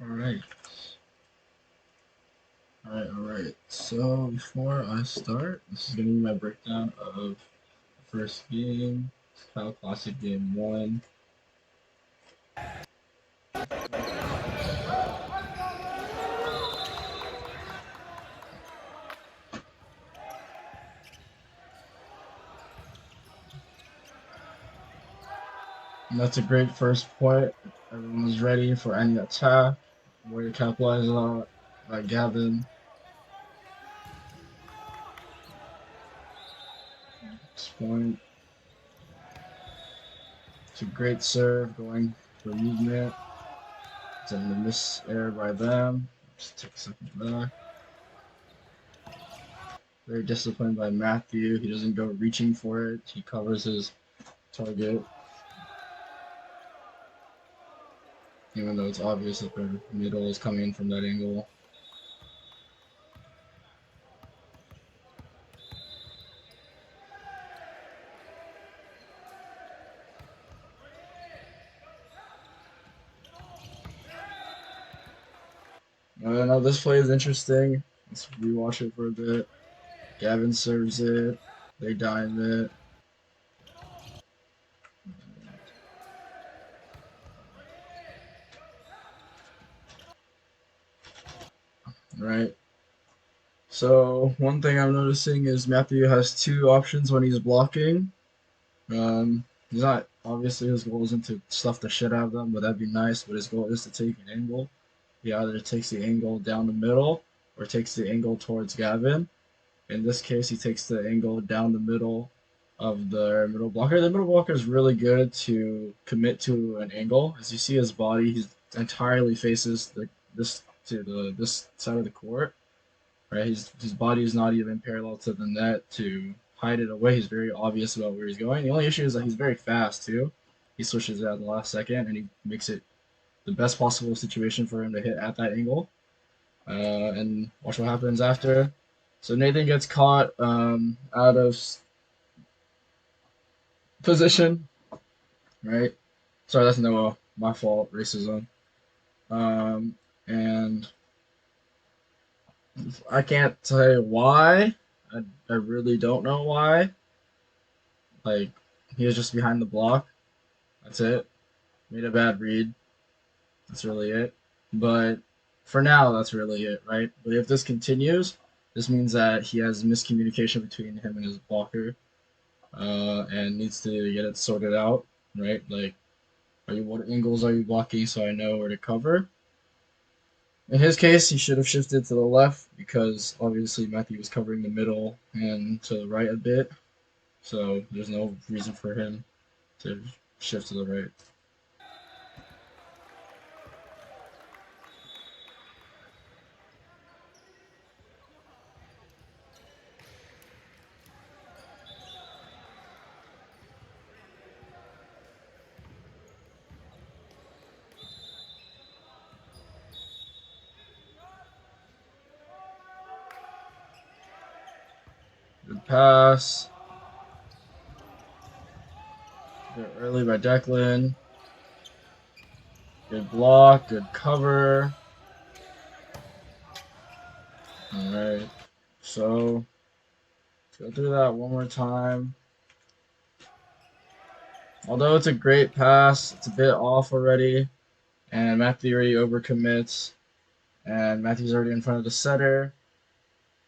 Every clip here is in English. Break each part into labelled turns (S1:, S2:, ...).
S1: Alright. Alright. So before I start, this is gonna be my breakdown of the first game. Cal Classic Game 1. And that's a great first point. Everyone's ready for any attack. Way to capitalize on by Gavin. This point. It's a great serve going for movement. It's a miss error by them. Just take a second back. Very disciplined by Matthew. He doesn't go reaching for it. He covers his target. Even though it's obvious that their middle is coming in from that angle. Now this play is interesting. Let's rewatch it for a bit. Gavin serves it. They dime it. Right. So one thing I'm noticing is Matthew has two options when he's blocking. He's not obviously his goal isn't to stuff the shit out of them, but that'd be nice. But his goal is to take an angle. He either takes the angle down the middle or takes the angle towards Gavin. In this case, he takes the angle down the middle of the middle blocker. The middle blocker is really good to commit to an angle. As you see his body, he entirely faces this side of the court. Right, his body is not even parallel to the net to hide it away. He's very obvious about where he's going. The only issue is that he's very fast too. He switches it at the last second, and he makes it the best possible situation for him to hit at that angle. And watch what happens after. So Nathan gets caught out of position, right? Sorry, that's Noah. My fault. Racism. And I can't tell you why. I really don't know why. Like, he was just behind the block. That's it. Made a bad read. That's really it. But for now, that's really it, right? But if this continues, this means that he has miscommunication between him and his blocker, and needs to get it sorted out, right? Like, what angles are you blocking so I know where to cover? In his case, he should have shifted to the left because obviously Matthew was covering the middle and to the right a bit, so there's no reason for him to shift to the right. Good pass. Good early by Declan. Good block. Good cover. Alright. So, let's go through that one more time. Although it's a great pass, it's a bit off already. And Matthew already overcommits. And Matthew's already in front of the setter.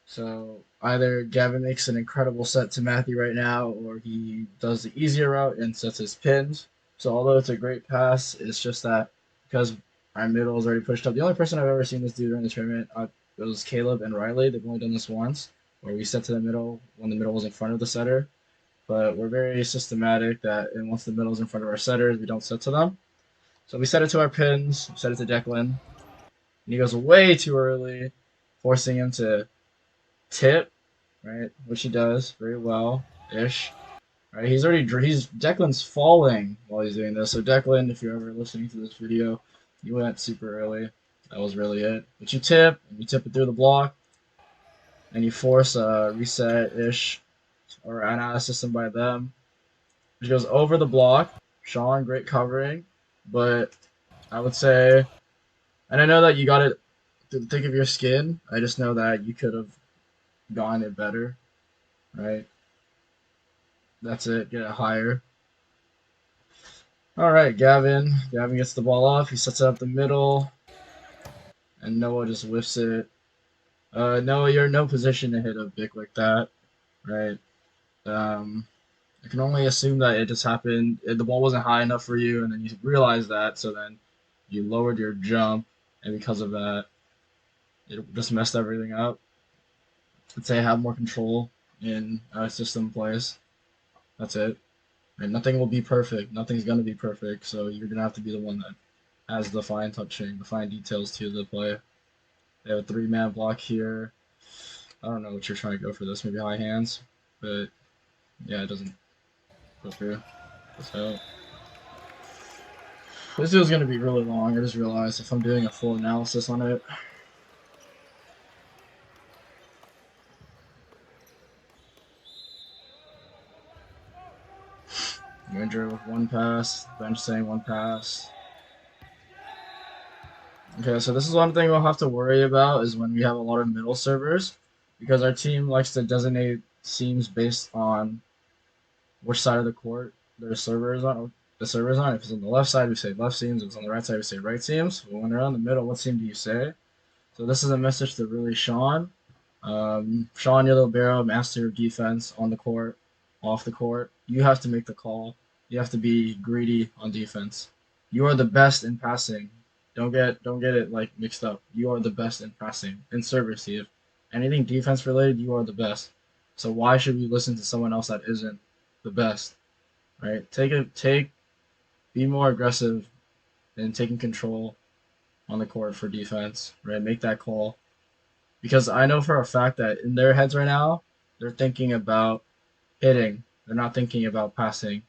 S1: So either Gavin makes an incredible set to Matthew right now, or he does the easier route and sets his pins. So although it's a great pass, it's just that because our middle is already pushed up. The only person I've ever seen this do during the tournament was Caleb and Riley. They've only done this once, where we set to the middle when the middle was in front of the setter. But we're very systematic that and once the middle is in front of our setters, we don't set to them. So we set it to our pins, set it to Declan, and he goes way too early, forcing him to tip, right? Which he does very well ish. Right, he's Declan's falling while he's doing this. So Declan, if you're ever listening to this video, you went super early. That was really it. But you tip, and you tip it through the block, and you force a reset ish or an out of system by them, which goes over the block. Sean, great covering, but I would say And I know that you got it to the thick of your skin. I just know that you could have gotten it better, right? That's it. Get it higher. All right, Gavin. Gavin gets the ball off. He sets it up the middle, and Noah just whiffs it. Noah, you're in no position to hit a pick like that, right? Um, I can only assume that it just happened. The ball wasn't high enough for you, and then you realized that, so then you lowered your jump, and because of that, it just messed everything up. I'd say have more control in system plays. That's it. And nothing will be perfect. Nothing's gonna be perfect. So you're gonna have to be the one that has the fine touching, the fine details to the play. They have a three-man block here. I don't know what you're trying to go for this. Maybe high hands, but yeah, it doesn't go through. So this video's gonna be really long. I just realized if I'm doing a full analysis on it. Ranger with one pass, bench saying one pass. Okay, so this is one thing we'll have to worry about is when we have a lot of middle servers, because our team likes to designate seams based on which side of the court their server is on. The server is on. If it's on the left side, we say left seams. If it's on the right side, we say right seams. But when they're on the middle, what seam do you say? So this is a message to really Sean. Sean, your little barrel, master of defense on the court, off the court. You have to make the call. You have to be greedy on defense. You are the best in passing. Don't get it like mixed up. You are the best in passing in server, Steve. Anything defense related, you are the best. So why should we listen to someone else that isn't the best? Right? Be more aggressive in taking control on the court for defense. Right? Make that call. Because I know for a fact that in their heads right now, they're thinking about hitting. They're not thinking about passing.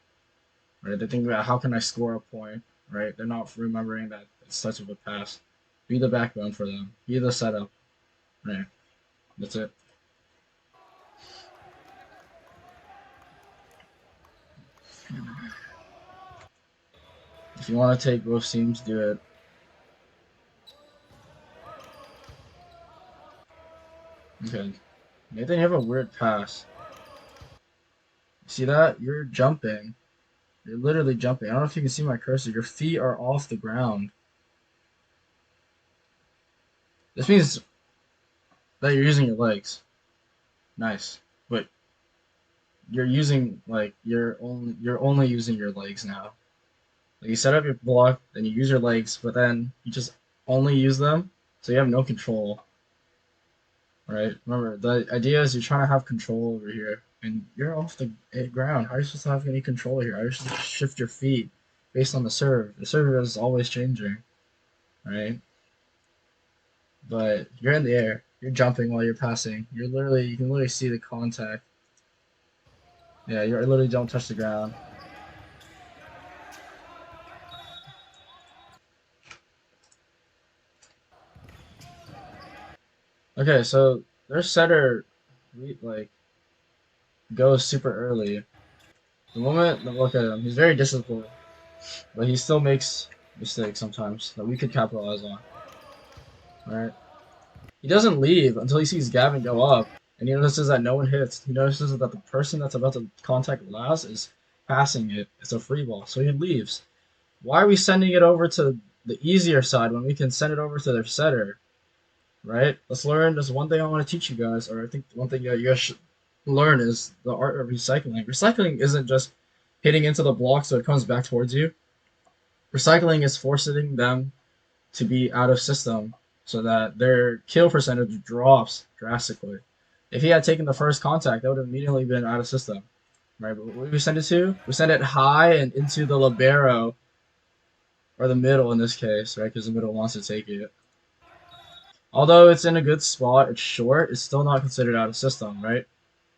S1: Right? They're thinking about how can I score a point. Right? They're not remembering that it starts with a pass. Be the backbone for them. Be the setup. Right? That's it. If you want to take both seams, do it. Okay. Nathan, you have a weird pass. See that? You're jumping. You're literally jumping. I don't know if you can see my cursor. Your feet are off the ground. This means that you're using your legs. Nice. But you're using like you're only using your legs now. Like you set up your block, then you use your legs, but then you just only use them, so you have no control. Right? Remember, the idea is you're trying to have control over here, and you're off the ground. How are you supposed to have any control here? How are you supposed to shift your feet based on the serve? The serve is always changing, right? But you're in the air. You're jumping while you're passing. You can literally see the contact. Yeah, you literally don't touch the ground. Okay, so their setter, like, goes super early. The moment, look at him, he's very disciplined, but he still makes mistakes sometimes that we could capitalize on, right? He doesn't leave until he sees Gavin go up, and he notices that no one hits. He notices that the person that's about to contact last is passing it. It's a free ball, so he leaves. Why are we sending it over to the easier side when we can send it over to their setter, right? Let's learn. There's one thing I want to teach you guys, or I think one thing you guys should learn is the art of recycling. Recycling isn't just hitting into the block so it comes back towards you. Recycling is forcing them to be out of system so that their kill percentage drops drastically. If he had taken the first contact, that would have immediately been out of system, right? But what do we send it to? We send it high and into the libero, or the middle in this case, right? Because the middle wants to take it. Although it's in a good spot, it's short, it's still not considered out of system, right?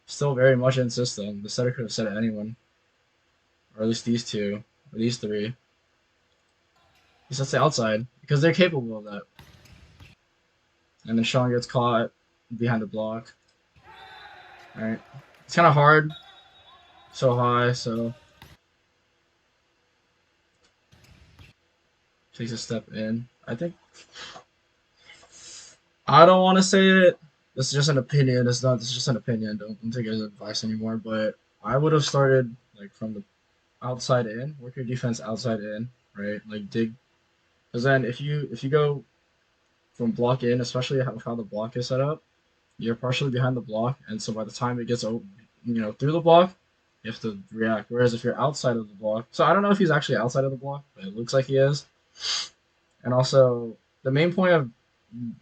S1: Still very much in system. The setter could have set it anyone, or at least these two, or these three. He sets it outside because they're capable of that. And then Sean gets caught behind the block. Right? It's kind of hard, so high, so takes a step in. I think I don't want to say it. This is just an opinion. It's not. This is just an opinion. Don't take it as advice anymore. But I would have started like from the outside in, work your defense outside in, right? Like dig, because then if you go from block in, especially how the block is set up, you're partially behind the block, and so by the time it gets through the block, you have to react. Whereas if you're outside of the block, so I don't know if he's actually outside of the block, but it looks like he is. And also, the main point of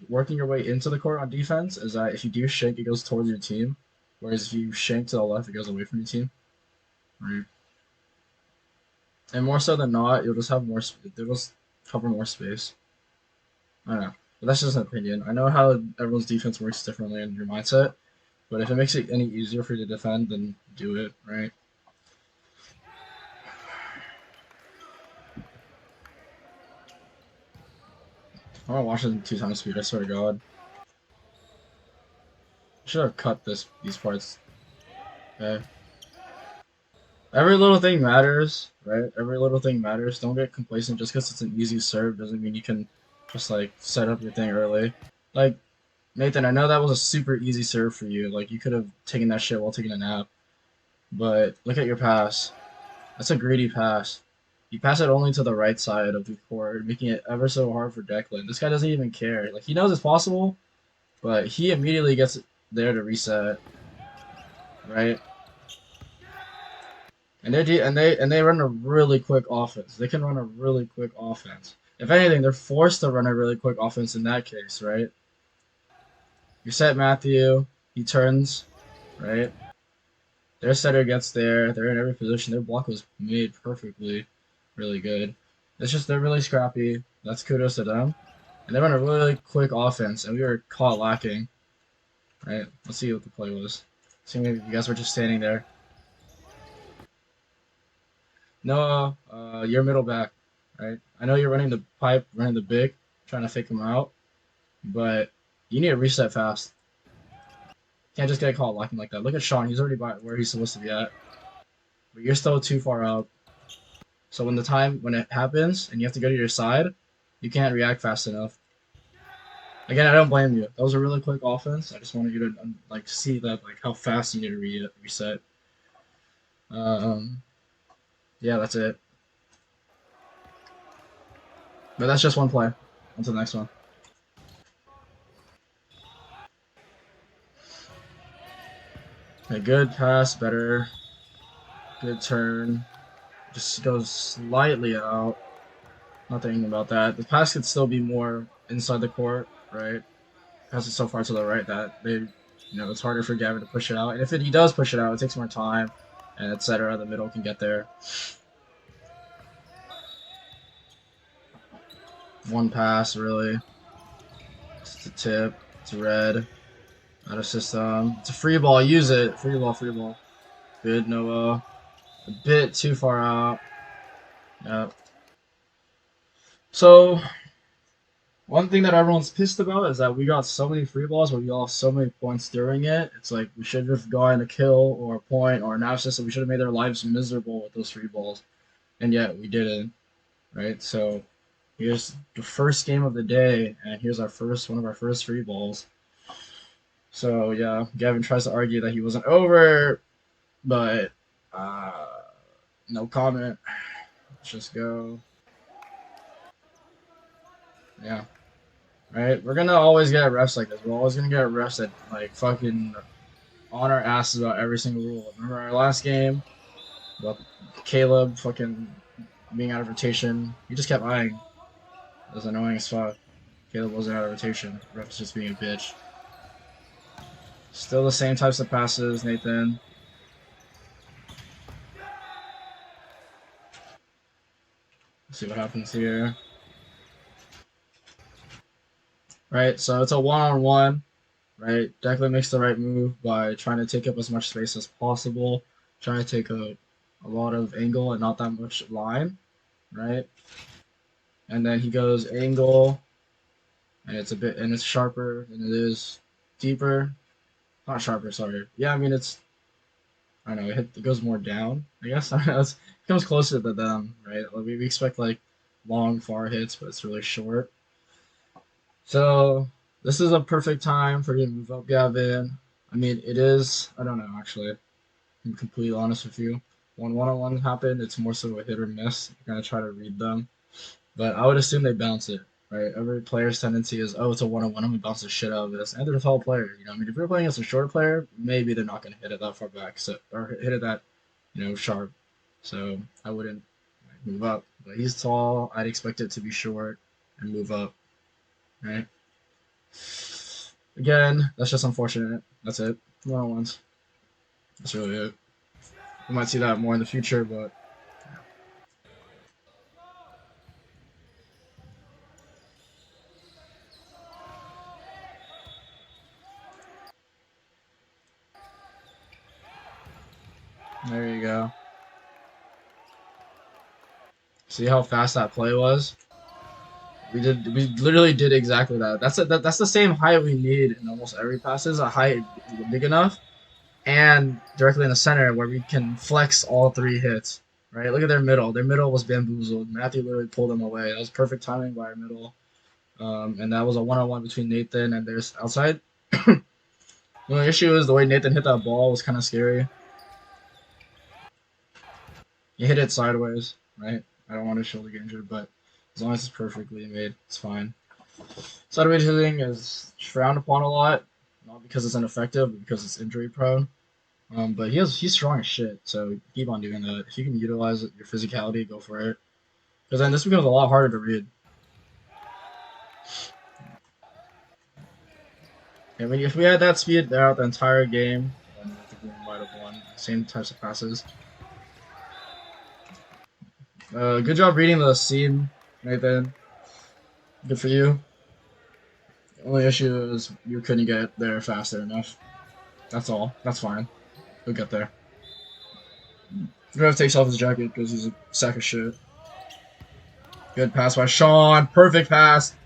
S1: working your way into the court on defense is that if you do shank, it goes towards your team. Whereas if you shank to the left, it goes away from your team. Right. And more so than not, you'll just have more. They'll just cover more space. I don't know, but that's just an opinion. I know how everyone's defense works differently in your mindset, but if it makes it any easier for you to defend, then do it. Right. I want to watch it in 2 times speed. I swear to God, I should have cut these parts. Okay. Every little thing matters, right? Every little thing matters. Don't get complacent just because it's an easy serve doesn't mean you can just like set up your thing early. Like Nathan, I know that was a super easy serve for you. Like you could have taken that shit while taking a nap. But look at your pass. That's a greedy pass. You pass it only to the right side of the court, making it ever so hard for Declan. This guy doesn't even care. Like he knows it's possible, but he immediately gets there to reset, right? And they run a really quick offense. They can run a really quick offense. If anything, they're forced to run a really quick offense in that case, right? You set Matthew, he turns, right? Their setter gets there. They're in every position. Their block was made perfectly, really good. It's just they're really scrappy. That's kudos to them. And they run a really quick offense, and we were caught lacking, right? Let's see what the play was. See, maybe you guys were just standing there. Noah, you're middle back, right? I know you're running the pipe, running the big, trying to fake him out, but you need to reset fast. Can't just get caught locking like that. Look at Sean; he's already by where he's supposed to be at, but you're still too far out. So when it happens and you have to go to your side, you can't react fast enough. Again, I don't blame you. That was a really quick offense. I just wanted you to like see that like how fast you need to reset. Um, yeah, that's it. But that's just one play. On to the next one. A good pass, better. Good turn. Just goes slightly out. Nothing about that. The pass could still be more inside the court, right? Pass it so far to the right that it's harder for Gavin to push it out. And if he does push it out, it takes more time, and etc. The middle can get there. One pass, really. It's a tip. It's red. Out of system. It's a free ball. Use it. Free ball. Free ball. Good, Noah. A bit too far out. Yep. So one thing that everyone's pissed about is that we got so many free balls, but we lost so many points during it. It's like we should have gotten a kill or a point or an assist, and we should have made their lives miserable with those free balls, and yet we didn't. Right? So here's the first game of the day, and here's one of our first free balls. So yeah, Gavin tries to argue that he wasn't over, but no comment. Let's just go. Yeah. Right? We're gonna always get refs like this. We're always gonna get refs that like fucking on our asses about every single rule. Remember our last game about Caleb fucking being out of rotation? He just kept eyeing. It was annoying as fuck. Caleb wasn't out of rotation. Refs just being a bitch. Still the same types of passes, Nathan. Let's see what happens here. Right, so it's a one-on-one. Right, Declan makes the right move by trying to take up as much space as possible, trying to take a lot of angle and not that much line, right? And then he goes angle, and it's sharper and it is deeper. Not sharper, sorry. Yeah, I mean I don't know, it goes more down, I guess. I don't know, it comes closer to them, right? Like, we expect like long far hits, but it's really short. So this is a perfect time for you to move up, Gavin. I mean, it is. I don't know actually. I'm completely honest with you. When one-on-ones happen, it's more so a hit or miss. You're gonna try to read them, but I would assume they bounce it. Right? Every player's tendency is, oh, it's a one-on-one. I'm gonna bounce the shit out of this. And they're a tall player. You know, I mean, if you're playing against a short player, maybe they're not gonna hit it that far back, so or hit it that, sharp. So I wouldn't move up. But he's tall. I'd expect it to be short and move up. Right? Again, that's just unfortunate. That's it. One-on-ones. That's really it. We might see that more in the future, but there you go. See how fast that play was? We literally did exactly that. That's the same height we need in almost every passes. A height big enough and directly in the center where we can flex all three hits. Right? Look at their middle. Their middle was bamboozled. Matthew literally pulled them away. That was perfect timing by our middle. And that was a one-on-one between Nathan and their outside. The only issue is the way Nathan hit that ball was kind of scary. He hit it sideways, right? I don't want to shoulder get injured, but as long as it's perfectly made, it's fine. Sideways hitting is frowned upon a lot, not because it's ineffective, but because it's injury prone. But he's strong as shit, so keep on doing that. If you can utilize your physicality, go for it. Because then this becomes a lot harder to read. And if we had that speed throughout the entire game, then I think we might have won. Same types of passes. Good job reading the seam, Nathan. Good for you. The only issue is you couldn't get there faster enough. That's all. That's fine. He'll get there. Rev takes off his jacket because he's a sack of shit. Good pass by Sean. Perfect pass.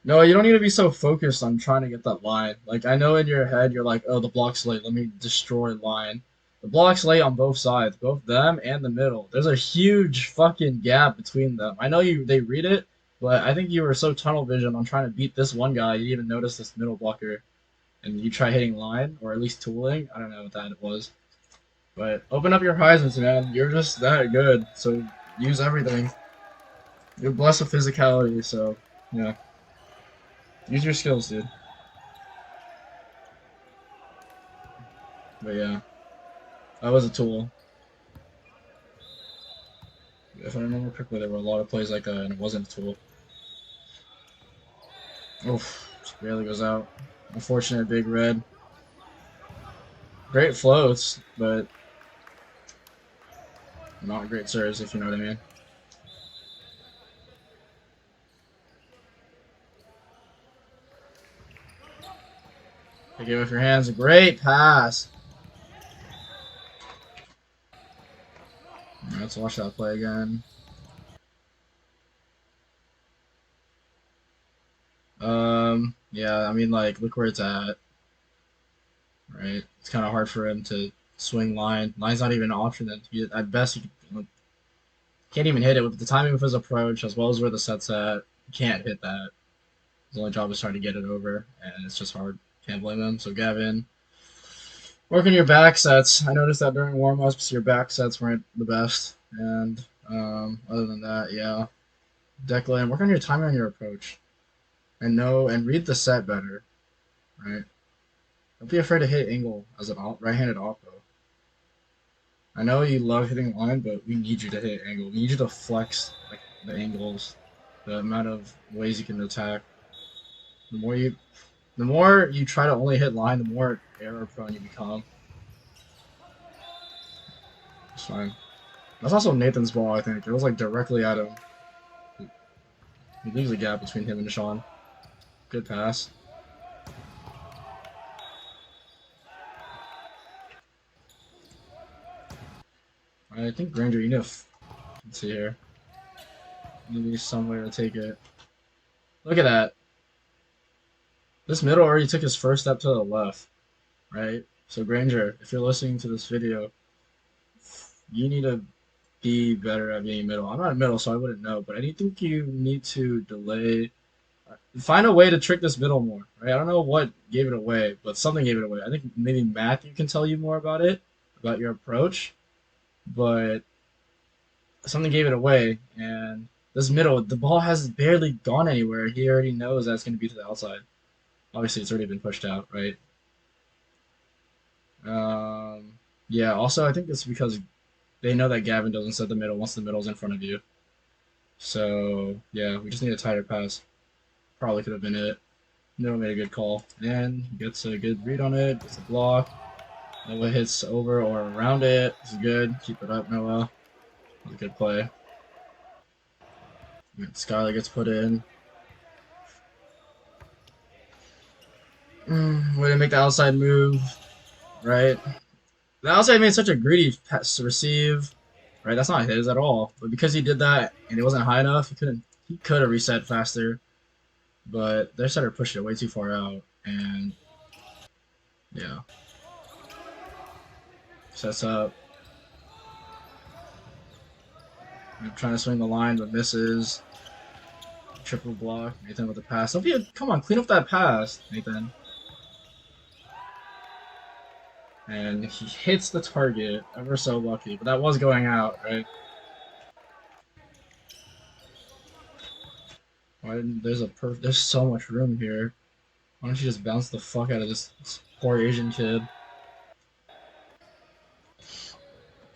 S1: No, you don't need to be so focused on trying to get that line. Like, I know in your head you're like, oh, the block's late. Let me destroy line. The block's late on both sides, both them and the middle. There's a huge fucking gap between them. I know they read it, but I think you were so tunnel vision on trying to beat this one guy, you didn't even notice this middle blocker. And you try hitting line, or at least tooling. I don't know what that was. But open up your horizons, man. You're just that good. So use everything. You're blessed with physicality, so yeah. Use your skills, dude. But yeah, that was a tool. If I remember correctly, there were a lot of plays like that, and it wasn't a tool. Oof, just barely goes out. Unfortunate big red. Great floats, but not great serves, if you know what I mean. Pick it with your hands. Great pass. Right, let's watch that play again. Yeah, I mean, like, look where it's at. Right? It's kind of hard for him to swing line. Line's not even an option. At best, he can't even hit it with the timing of his approach, as well as where the set's at. You can't hit that. His only job is trying to get it over, and it's just hard. Can't blame him. So, Gavin, working your back sets. I noticed that during warm-ups, your back sets weren't the best. And other than that, yeah. Declan, work on your timing on your approach. And read the set better, right? Don't be afraid to hit angle as an right-handed oppo. I know you love hitting line, but we need you to hit angle. We need you to flex like the angles, the amount of ways you can attack. The more you, the more you try to only hit line, the more error prone you become. It's fine. That's also Nathan's ball, I think. It was like directly at him. He leaves a gap between him and Sean. Good pass. I think Granger, you need to. Let's see here. Maybe somewhere to take it. Look at that. This middle already took his first step to the left, right? So Granger, if you're listening to this video, you need to be better at being middle. I'm not middle, so I wouldn't know, but I think you need to delay. Find a way to trick this middle more, right? I don't know what gave it away, but something gave it away. I think maybe Matthew can tell you more about it, about your approach, but something gave it away, and this middle, the ball has barely gone anywhere. He already knows that it's going to be to the outside. Obviously, it's already been pushed out, right? Yeah, also, I think it's because they know that Gavin doesn't set the middle once the middle's in front of you. So, yeah, we just need a tighter pass. Probably could have been it. Noah made a good call. And gets a good read on it, gets a block. Noah hits over or around it. This is good. Keep it up, Noah. That was a good play. Skylar gets put in. Way to make the outside move, right? The outside made such a greedy pass to receive, right? That's not his at all. But because he did that and it wasn't high enough, he could have reset faster. But their setter pushed it way too far out, and yeah, sets up. Trying to swing the line, but misses. Triple block. Nathan with the pass. Don't be come on, clean up that pass, Nathan. And he hits the target. Ever so lucky, but that was going out, right? Why didn't, there's so much room here. Why don't you just bounce the fuck out of this poor Asian kid?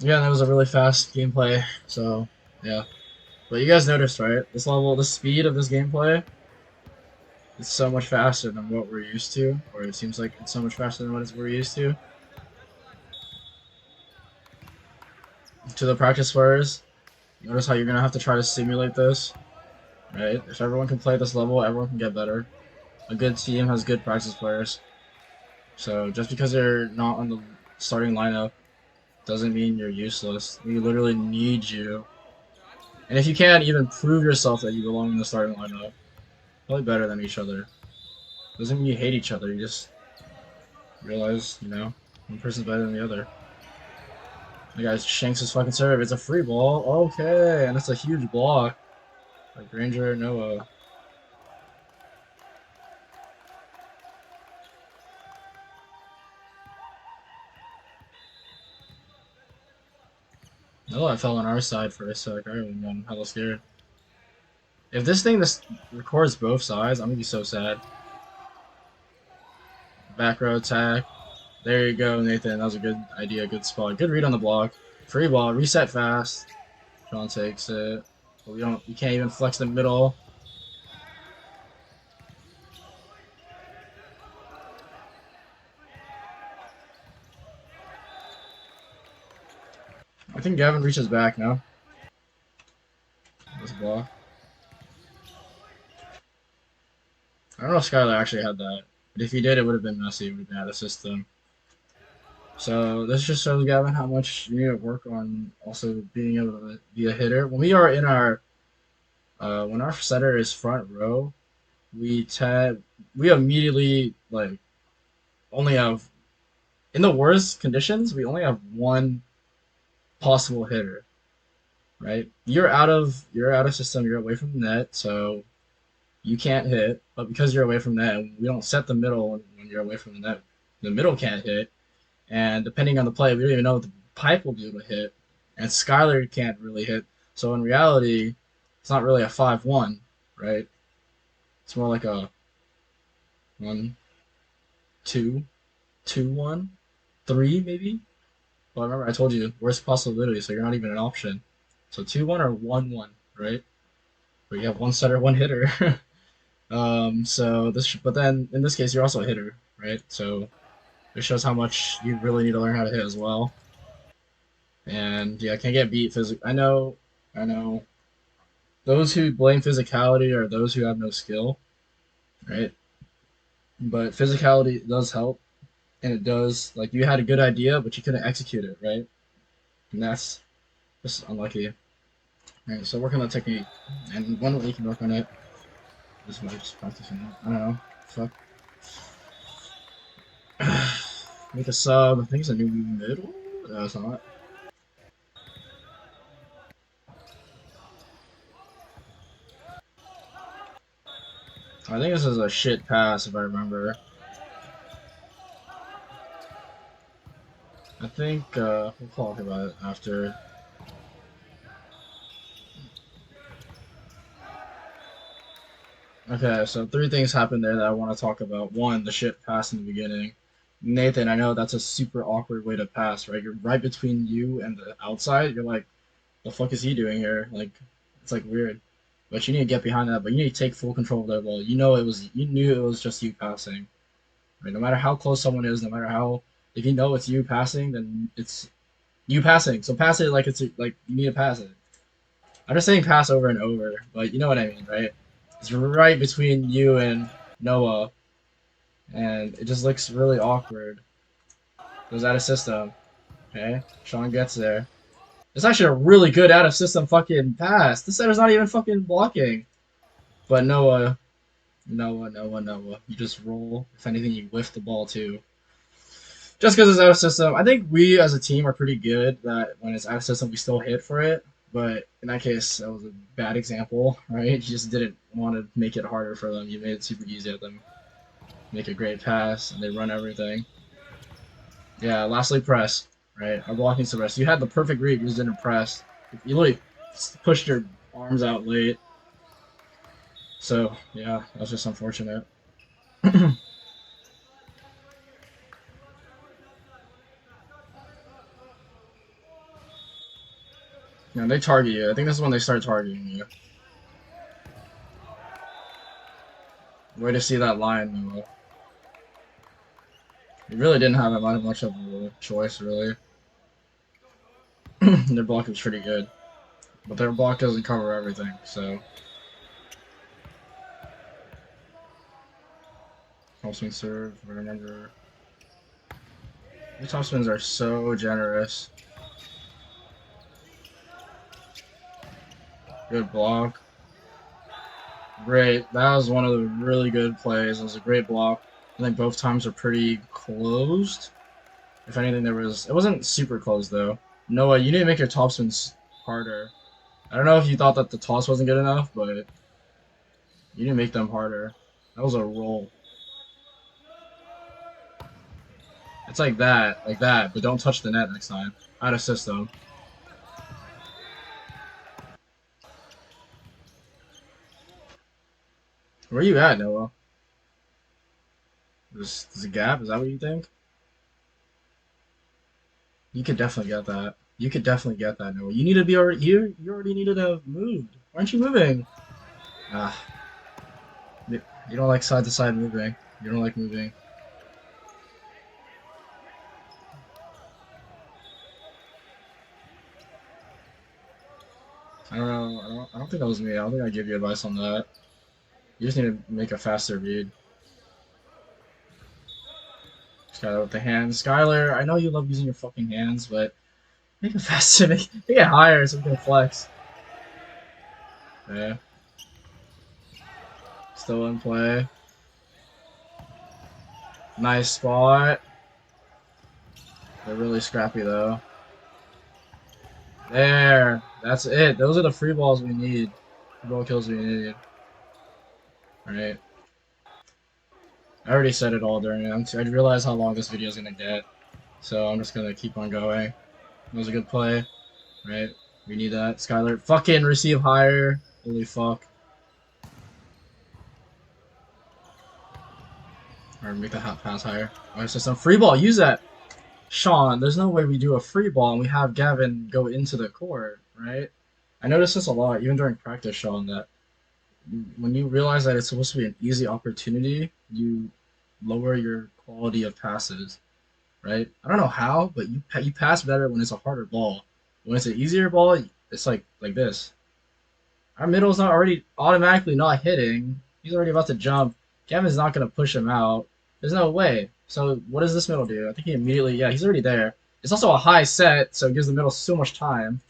S1: Yeah, that was a really fast gameplay. So yeah, but you guys noticed, right? This level, the speed of this gameplay is so much faster than what we're used to, or it seems like it's so much faster than what we're used to. To the practice players, notice how you're gonna have to try to simulate this, right? If everyone can play this level, everyone can get better. A good team has good practice players. So just because they're not on the starting lineup doesn't mean you're useless. We literally need you. And if you can't even prove yourself that you belong in the starting lineup, play better than each other. Doesn't mean you hate each other. You just realize, one person's better than the other. The guy shanks his fucking serve. It's a free ball. Okay, and it's a huge block. Like Ranger Noah. Oh, I fell on our side for a sec. I really got hella scared. If this thing records both sides, I'm gonna be so sad. Back row attack. There you go, Nathan. That was a good idea, good spot. Good read on the block. Free ball, reset fast. John takes it. But we can't even flex the middle. I think Gavin reaches back now. This block. I don't know if Skylar actually had that. But if he did, it would have been messy. It would have been out of system. So this just shows Gavin how much you need to work on also being able to be a hitter. When we are in when our setter is front row, we immediately only have in the worst conditions we only have one possible hitter, right? You're out of system. You're away from the net, so you can't hit. But because you're away from the net, we don't set the middle when you're away from the net. The middle can't hit. And depending on the play, we don't even know what the pipe will be able to hit. And Skylar can't really hit. So in reality, it's not really a 5-1, right? It's more like a 1-2, 2-1, 3 maybe. Well, remember I told you worst possibility, so you're not even an option. So 2-1 or 1-1, right? Where you have one setter, one hitter. But then in this case, you're also a hitter, right? So it shows how much you really need to learn how to hit as well. And yeah, I can't get beat physically. I know. Those who blame physicality are those who have no skill, right? But physicality does help, and it does. Like you had a good idea, but you couldn't execute it, right? And that's just unlucky. Right, so work on that technique, and one way you can work on it is by just practicing it. I don't know. Fuck. Make a sub. I think it's a new middle. No, it's not. I think this is a shit pass if I remember. I think we'll talk about it after. Okay, so three things happened there that I want to talk about. One, the shit pass in the beginning. Nathan, I know that's a super awkward way to pass, right? You're right between you and the outside. You're like, the fuck is he doing here? Like, it's like weird. But you need to get behind that. But you need to take full control of that ball. You knew it was just you passing. Right? No matter how close someone is, no matter how, if you know it's you passing, then it's you passing. So pass it like it's like you need to pass it. I'm just saying pass over and over, but you know what I mean, right? It's right between you and Noah, and it just looks really awkward. Goes out of system. Okay, Sean gets there. It's actually a really good out of system fucking pass. This center's not even fucking blocking. But Noah. You just roll. If anything, you whiff the ball too. Just because it's out of system. I think we as a team are pretty good that when it's out of system, we still hit for it. But in that case, that was a bad example, right? You just didn't want to make it harder for them. You made it super easy at them. Make a great pass, and they run everything. Yeah, lastly, press, right? Our blocking's the best. You had the perfect read, you just didn't press. You literally pushed your arms out late. So, yeah, that's just unfortunate. Yeah, they target you. I think this is when they start targeting you. Way to see that line, though. You really didn't have that much of a choice, really. Their block was pretty good. But their block doesn't cover everything, so. Topspin serve, I remember. The topspins are so generous. Good block. Great. That was one of the really good plays. It was a great block. I think both times are pretty closed. If anything, it wasn't super close though. Noah, you need to make your topspins harder. I don't know if you thought that the toss wasn't good enough, but you need to make them harder. That was a roll. It's like that, but don't touch the net next time. Out of system. Where are you at, Noah? There's a gap? Is that what you think? You could definitely get that. You could definitely get that, Noah. You need to be already. You already needed to have moved. Aren't you moving? Ah, you don't like side to side moving. You don't like moving. I don't know. I don't think that was me. I don't think I gave you advice on that. You just need to make a faster read. Skylar with the hands. Skylar, I know you love using your fucking hands, but make it faster. Make it higher so we can flex. Okay. Still in play. Nice spot. They're really scrappy though. There. That's it. Those are the free balls we need. Free ball kills we need. Alright. I already said it all during it. I realize how long this video is gonna get. So I'm just gonna keep on going. That was a good play. Right? We need that. Skylar, fucking receive higher. Holy fuck. Or make the hot pass higher. Alright, system. Free ball. Use that. Sean, there's no way we do a free ball and we have Gavin go into the court, right? I noticed this a lot, even during practice, Sean, that when you realize that it's supposed to be an easy opportunity, you lower your quality of passes, right? I don't know how, but you pass better when it's a harder ball. When it's an easier ball, it's like this. Our middle's not already automatically not hitting. He's already about to jump. Gavin's not gonna push him out. There's no way. So what does this middle do? I think he immediately, yeah, he's already there. It's also a high set, so it gives the middle so much time.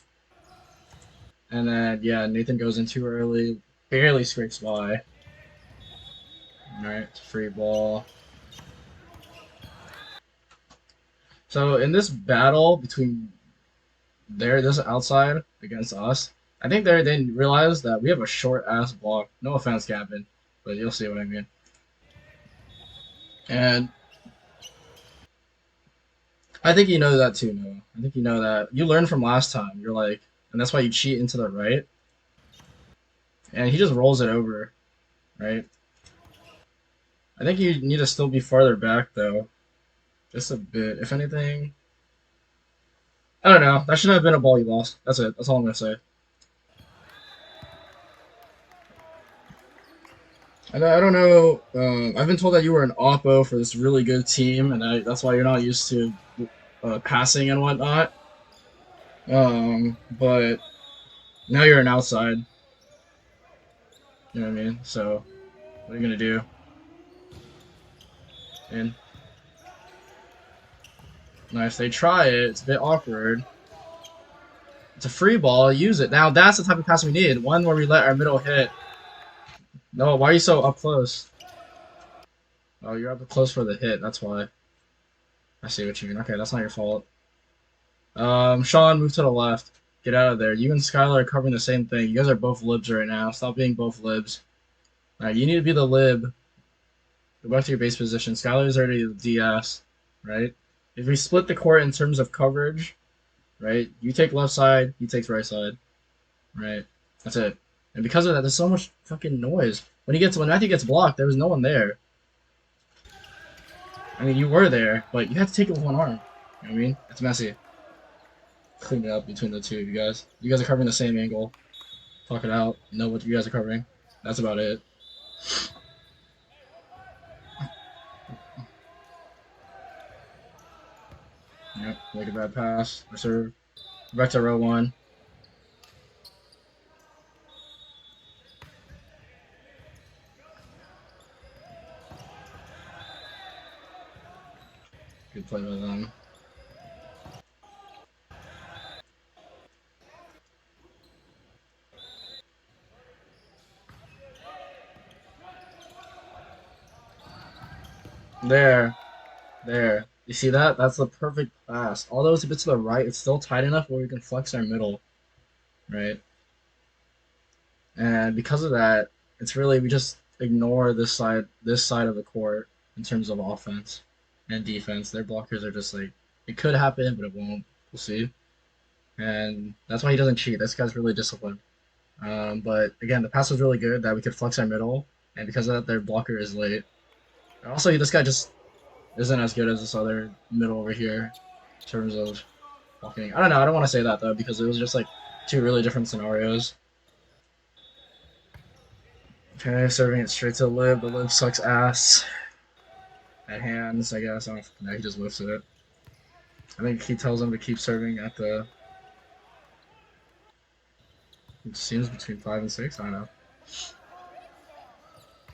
S1: And then, yeah, Nathan goes in too early, barely scrapes by. Alright, free ball. So in this battle between this outside against us, I think they realize that we have a short ass block. No offense, Gavin, but you'll see what I mean. And I think you know that too, Noah. I think you know that. You learned from last time. You're like, and that's why you cheat into the right. And he just rolls it over, right? I think you need to still be farther back though, just a bit. If anything, I don't know. That shouldn't have been a ball you lost. That's it. That's all I'm gonna say. I don't know. I've been told that you were an oppo for this really good team, and that's why you're not used to passing and whatnot. But now you're an outside. You know what I mean? So what are you gonna do? And nice. They try it. It's a bit awkward. It's a free ball. Use it. Now that's the type of pass we need. One where we let our middle hit. No, why are you so up close? Oh, you're up close for the hit. That's why. I see what you mean. Okay, that's not your fault. Sean, move to the left. Get out of there. You and Skylar are covering the same thing. You guys are both libs right now. Stop being both libs. Alright, you need to be the lib. Go back to your base position. Skylar's already the DS, right? If we split the court in terms of coverage, right? You take left side, he takes right side, right? That's it. And because of that, there's so much fucking noise. When Matthew gets blocked, there was no one there. I mean, you were there, but you had to take it with one arm. You know what I mean? It's messy. Clean it up between the two of you guys. You guys are covering the same angle. Talk it out. Know what you guys are covering. That's about it. Yep. Make a bad pass. Reserve. Back to row one. Good play by them. There. There. You see that? That's the perfect pass. Although it's a bit to the right, it's still tight enough where we can flex our middle, right? And because of that, it's really we just ignore this side of the court in terms of offense and defense. Their blockers are just like it could happen, but it won't. We'll see. And that's why he doesn't cheat. This guy's really disciplined. But again, the pass was really good that we could flex our middle, and because of that, their blocker is late. Also, this guy just isn't as good as this other middle over here in terms of blocking. I don't know. I don't want to say that though because it was just like two really different scenarios. Okay, serving it straight to the lib. The lib sucks ass at hands, I guess. I don't know. He just whiffs it. I think he tells him to keep serving at the. It seems between 5 and 6. I don't know.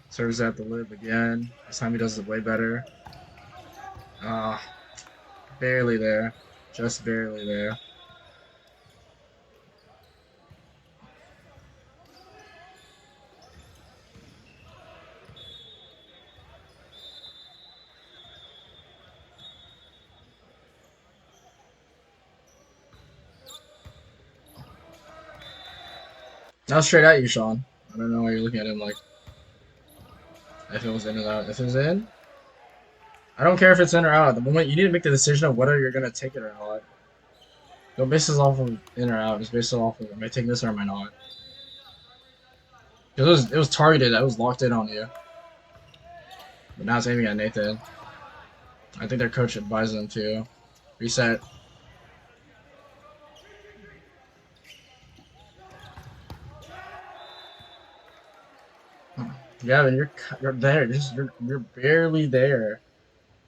S1: Serves at the lib again. This time he does it way better. Ah, barely there. Just barely there. Now straight at you, Sean. I don't know why you're looking at him like if it was in or out. If it was in, I don't care if it's in or out. The moment you need to make the decision of whether you're gonna take it or not. Don't base this off of in or out. Just base it off of am I taking this or am I not? It was targeted. It was locked in on you. But now it's aiming at Nathan. I think their coach advised them to reset. Gavin, you're there. You're barely there.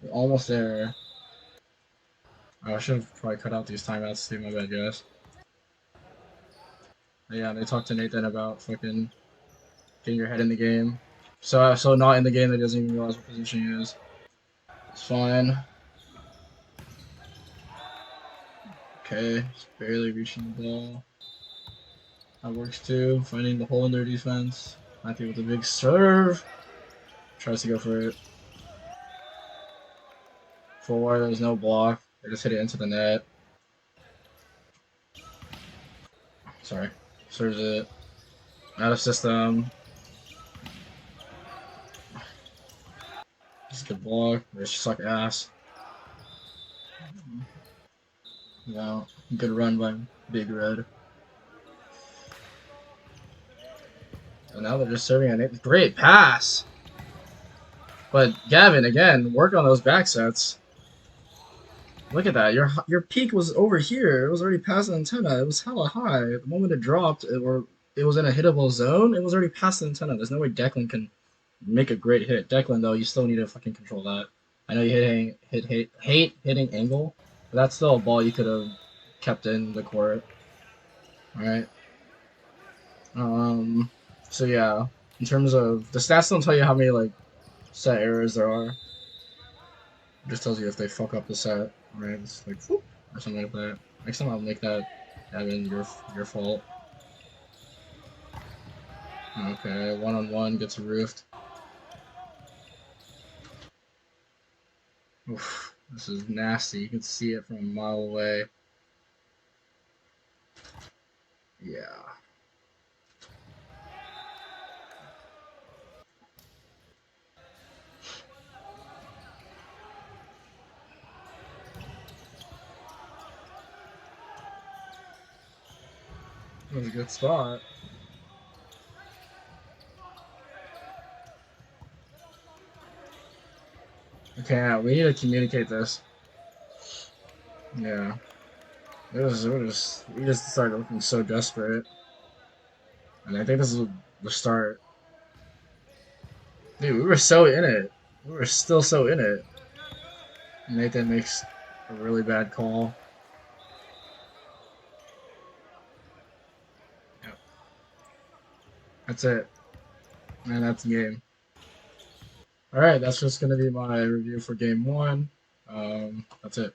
S1: You're almost there. Oh, I should have probably cut out these timeouts too. My bad, guys. But yeah, they talked to Nathan about fucking getting your head in the game. So not in the game that he doesn't even realize what position he is. It's fine. Okay, just barely reaching the ball. That works too. Finding the hole in their defense. Matthew with a big serve. Tries to go for it. There's no block. They just hit it into the net. Sorry. Serves it. Out of system. Just a good block. They suck ass. No. Good run by Big Red. And now they're just serving a great pass. But Gavin, again, work on those back sets. Look at that. Your peak was over here. It was already past the antenna. It was hella high. The moment it dropped, it was in a hittable zone. It was already past the antenna. There's no way Declan can make a great hit. Declan, though, you still need to fucking control that. I know you hate hitting angle, but that's still a ball you could have kept in the court. All right. Um. So yeah, in terms of the stats, don't tell you how many like set errors there are. It just tells you if they fuck up the set. Right? It's like whoop, or something like that. Next time I'll make that Evan your fault. Okay, one-on-one gets roofed. Oof, this is nasty. You can see it from a mile away. Yeah. That was a good spot. Okay, yeah, we need to communicate this. Yeah. We just started looking so desperate. And I think this is the start. Dude, we were so in it. We were still so in it. Nathan makes a really bad call. Yep. That's it. And that's the game. Alright, that's just going to be my review for game one. That's it.